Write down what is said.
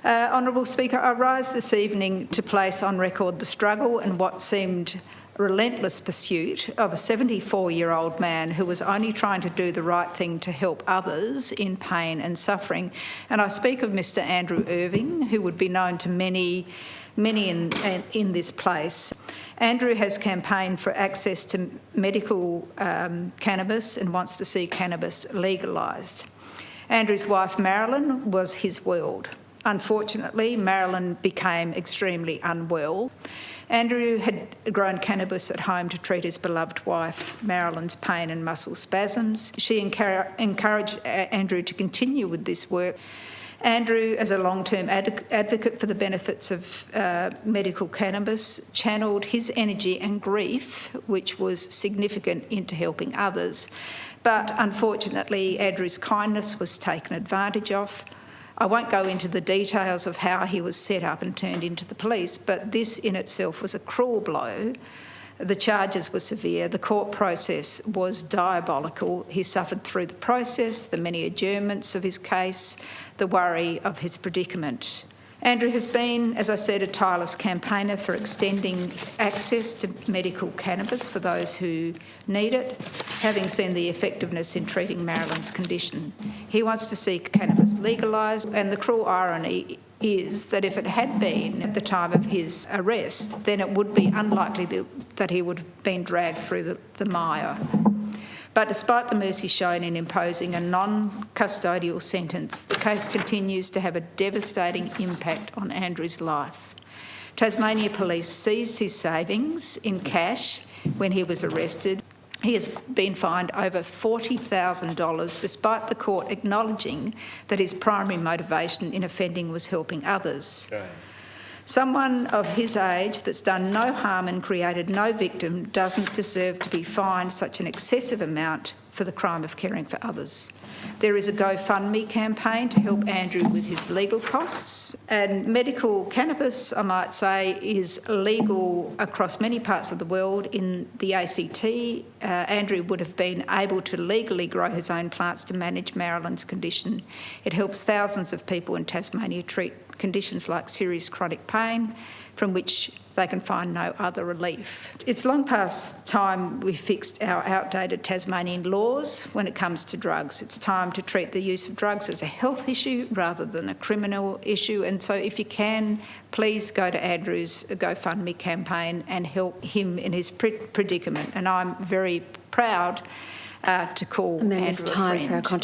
Honourable Speaker, I rise this evening to place on record the struggle and what seemed relentless pursuit of a 74-year-old man who was only trying to do the right thing to help others in pain and suffering. And I speak of Mr. Andrew Irving, who would be known to many in this place. Andrew has campaigned for access to medical cannabis and wants to see cannabis legalised. Andrew's wife, Marilyn, was his world. Unfortunately, Marilyn became extremely unwell. Andrew had grown cannabis at home to treat his beloved wife, Marilyn's pain and muscle spasms. She encouraged Andrew to continue with this work. Andrew, as a long-term advocate for the benefits of medical cannabis, channelled his energy and grief, which was significant, into helping others. But unfortunately, Andrew's kindness was taken advantage of. I won't go into the details of how he was set up and turned into the police, but this in itself was a cruel blow. The charges were severe. The court process was diabolical. He suffered through the process, the many adjournments of his case, the worry of his predicament. Andrew has been, as I said, a tireless campaigner for extending access to medical cannabis for those who need it, having seen the effectiveness in treating Marilyn's condition. He wants to see cannabis legalised, and the cruel irony is that if it had been at the time of his arrest, then it would be unlikely that he would have been dragged through the mire. But despite the mercy shown in imposing a non-custodial sentence, the case continues to have a devastating impact on Andrew's life. Tasmania Police seized his savings in cash when he was arrested. He has been fined over $40,000, despite the court acknowledging that his primary motivation in offending was helping others. Okay. Someone of his age that's done no harm and created no victim doesn't deserve to be fined such an excessive amount for the crime of caring for others. There is a GoFundMe campaign to help Andrew with his legal costs. And medical cannabis, I might say, is legal across many parts of the world. In the ACT, Andrew would have been able to legally grow his own plants to manage Marilyn's condition. It helps thousands of people in Tasmania treat conditions like serious chronic pain from which they can find no other relief. It's long past time we fixed our outdated Tasmanian laws when it comes to drugs. It's time to treat the use of drugs as a health issue rather than a criminal issue. And so if you can, please go to Andrew's GoFundMe campaign and help him in his predicament. And I'm very proud to call Andrew a friend. For a contribution.